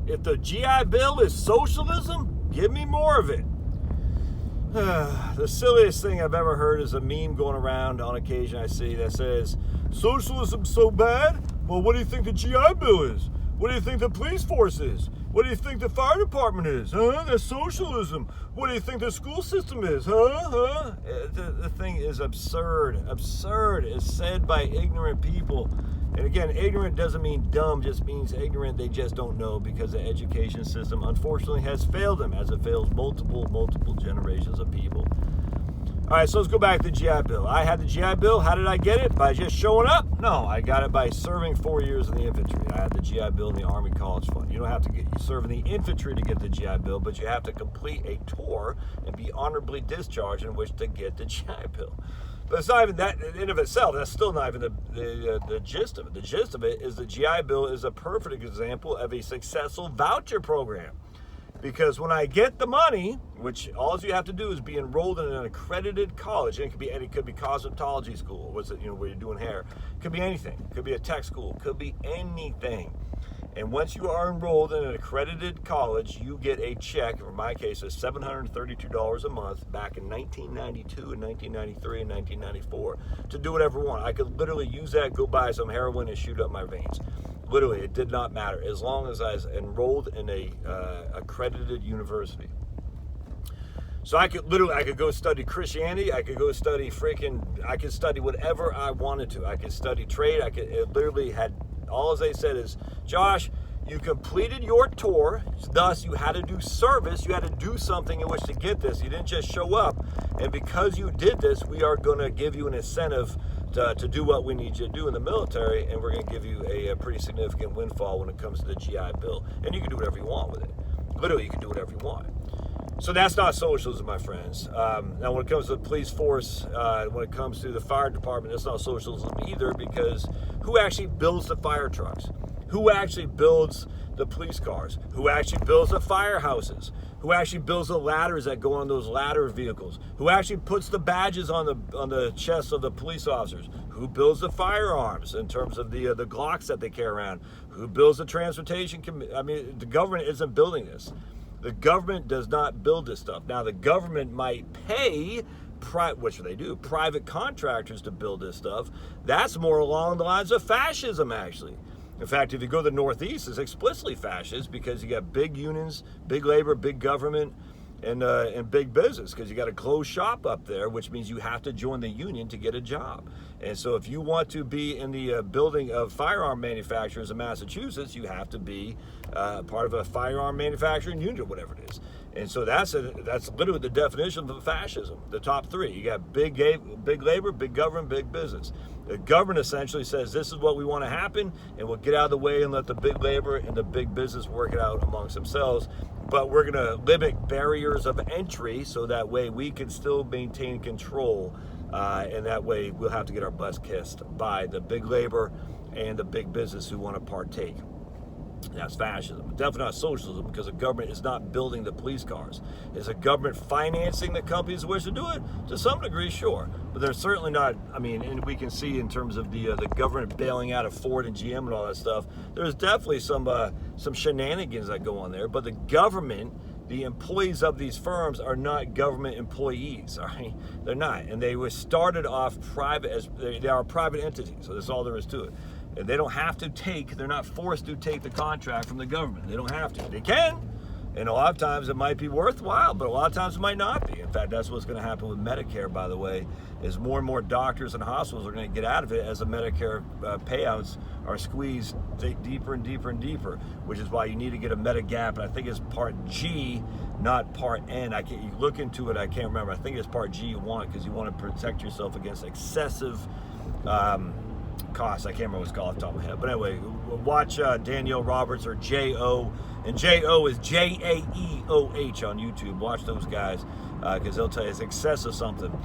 If the GI Bill is socialism, give me more of it. The silliest thing I've ever heard is a meme going around on occasion I see that says, socialism's so bad? Well, what do you think the GI Bill is? What do you think the police force is? What do you think the fire department is? That's socialism. What do you think the school system is? The thing is absurd. Absurd is said by ignorant people. And again, ignorant doesn't mean dumb, just means ignorant. They just don't know because the education system, unfortunately, has failed them as it fails multiple generations of people. All right, so let's go back to the GI Bill. I had the GI Bill. How did I get it? By just showing up? No, I got it by serving 4 years in the infantry. I had the GI Bill in the Army College Fund. You don't have to serve in the infantry to get the GI Bill, but you have to complete a tour and be honorably discharged in which to get the GI Bill. But it's not even that in and of itself. That's still not even the gist of it. The gist of it is the GI Bill is a perfect example of a successful voucher program. Because when I get the money, which all you have to do is be enrolled in an accredited college, and it could be cosmetology school, where you're doing hair. It could be anything. It could be a tech school. It could be anything. And once you are enrolled in an accredited college, you get a check, or in my case, it's $732 a month back in 1992 and 1993 and 1994 to do whatever I want. I could literally use that, go buy some heroin and shoot up my veins. Literally, it did not matter as long as I was enrolled in a accredited university. So I could go study Christianity. I could go study I could study whatever I wanted to. I could study trade. It literally had, all they said is, Josh, you completed your tour, thus you had to do service, you had to do something in which to get this. You didn't just show up. And because you did this, we are going to give you an incentive to do what we need you to do in the military, and we're going to give you a pretty significant windfall when it comes to the GI Bill. And you can do whatever you want with it. Literally, you can do whatever you want. So that's not socialism, my friends. Now, when it comes to the police force, when it comes to the fire department, it's not socialism either, because who actually builds the fire trucks? Who actually builds the police cars? Who actually builds the firehouses? Who actually builds the ladders that go on those ladder vehicles? Who actually puts the badges on the chests of the police officers? Who builds the firearms in terms of the Glocks that they carry around? Who builds the transportation? The government isn't building this. The government does not build this stuff. Now, the government might pay, which they do, private contractors to build this stuff. That's more along the lines of fascism, actually. In fact, if you go to the Northeast, it's explicitly fascist because you got big unions, big labor, big government, and big business, because you got a closed shop up there, which means you have to join the union to get a job. And so if you want to be in the building of firearm manufacturers in Massachusetts, you have to be part of a firearm manufacturing union or whatever it is. And so that's literally the definition of fascism, the top three. You got big labor, big government, big business. The government essentially says this is what we want to happen, and we'll get out of the way and let the big labor and the big business work it out amongst themselves. But we're going to limit barriers of entry so that way we can still maintain control. And that way we'll have to get our butts kissed by the big labor and the big business who want to partake. That's fascism. Definitely not socialism, because the government is not building the police cars. Is the government financing the companies who wish to do it? To some degree, sure. But they're certainly not, and we can see in terms of the government bailing out of Ford and GM and all that stuff, there's definitely some shenanigans that go on there. But the government, the employees of these firms are not government employees, all right? They're not. And they were started off private, they are a private entity, so that's all there is to it. And they don't have to they're not forced to take the contract from the government. They don't have to. They can. And a lot of times it might be worthwhile, but a lot of times it might not be. In fact, that's what's going to happen with Medicare, by the way, is more and more doctors and hospitals are going to get out of it as the Medicare payouts are squeezed deeper and deeper and deeper, which is why you need to get a Medigap. And I think it's Part G, not Part N. You look into it, I can't remember. I think it's Part G you want, because you want to protect yourself against excessive costs. I can't remember what it's called off the top of my head. But anyway, watch Danielle Roberts or J.O. And J.O. is J-A-E-O-H on YouTube. Watch those guys, because they'll tell you it's excessive something.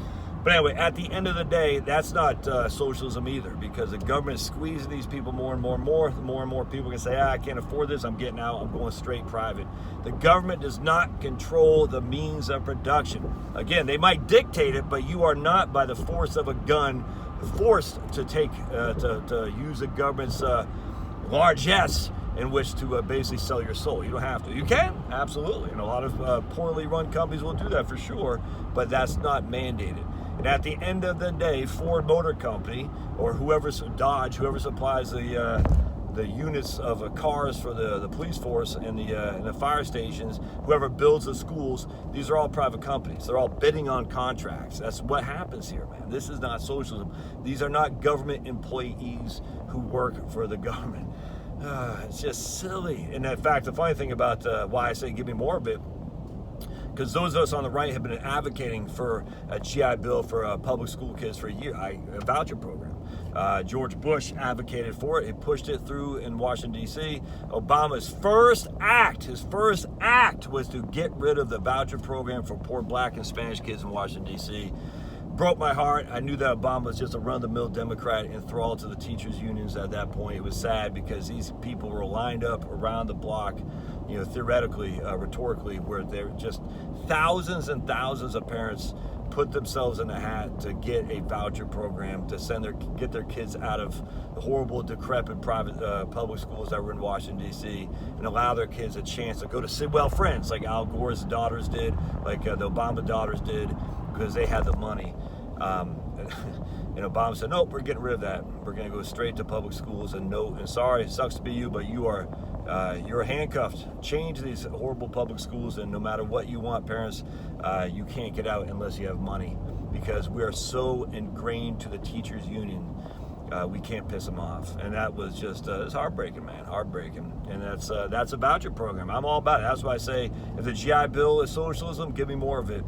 But anyway, at the end of the day, that's not socialism either, because the government is squeezing these people more and more and more. The more and more people can say, I can't afford this, I'm getting out, I'm going straight private. The government does not control the means of production. Again, they might dictate it, but you are not, by the force of a gun, forced to take to use the government's largesse in which to basically sell your soul. You don't have to. You can, absolutely. And a lot of poorly run companies will do that for sure, but that's not mandated. And at the end of the day, Ford Motor Company or Dodge, whoever supplies the units of cars for the police force and the fire stations, whoever builds the schools, these are all private companies. They're all bidding on contracts. That's what happens here, man. This is not socialism. These are not government employees who work for the government. It's just silly. And in fact, the funny thing about why I say give me more of it, because those of us on the right have been advocating for a GI Bill for public school kids for a year, a voucher program. George Bush advocated for it. He pushed it through in Washington, D.C. Obama's first act was to get rid of the voucher program for poor black and Spanish kids in Washington, D.C. Broke my heart. I knew that Obama was just a run-of-the-mill Democrat enthralled to the teachers' unions at that point. It was sad because these people were lined up around the block, theoretically, rhetorically, where they're just thousands and thousands of parents put themselves in a hat to get a voucher program to get their kids out of the horrible, decrepit private public schools that were in Washington, D.C. and allow their kids a chance to go to Sidwell Friends like Al Gore's daughters did, like the Obama daughters did, because they had the money. And Obama said, nope, we're getting rid of that. We're going to go straight to public schools. And sorry, it sucks to be you, but you're handcuffed. Change these horrible public schools, and no matter what you want, parents, you can't get out unless you have money, because we are so ingrained to the teachers union. We can't piss them off. And that was just, it's heartbreaking, man, heartbreaking. And that's a voucher program. I'm all about it. That's why I say, if the GI Bill is socialism, give me more of it.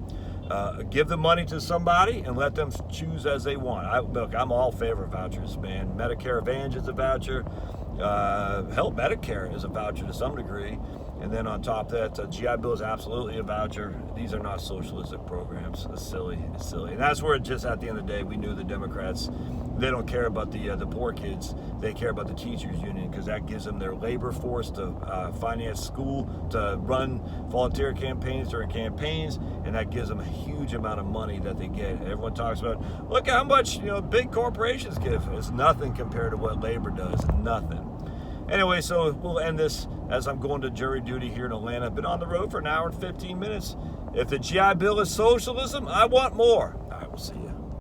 Give the money to somebody and let them choose as they want. Look, I'm all favor of vouchers, man. Medicare Advantage is a voucher. Hell, Medicare is a voucher to some degree. And then on top of that, GI Bill is absolutely a voucher. These are not socialistic programs. It's silly. It's silly. And that's where just at the end of the day, we knew the Democrats, they don't care about the poor kids. They care about the teachers union, because that gives them their labor force to finance school, to run volunteer campaigns during campaigns, and that gives them a huge amount of money that they get. Everyone talks about, look how much big corporations give. It's nothing compared to what labor does. Nothing. Anyway, so we'll end this as I'm going to jury duty here in Atlanta. I've been on the road for an hour and 15 minutes. If the GI Bill is socialism, I want more. All right, we'll see you.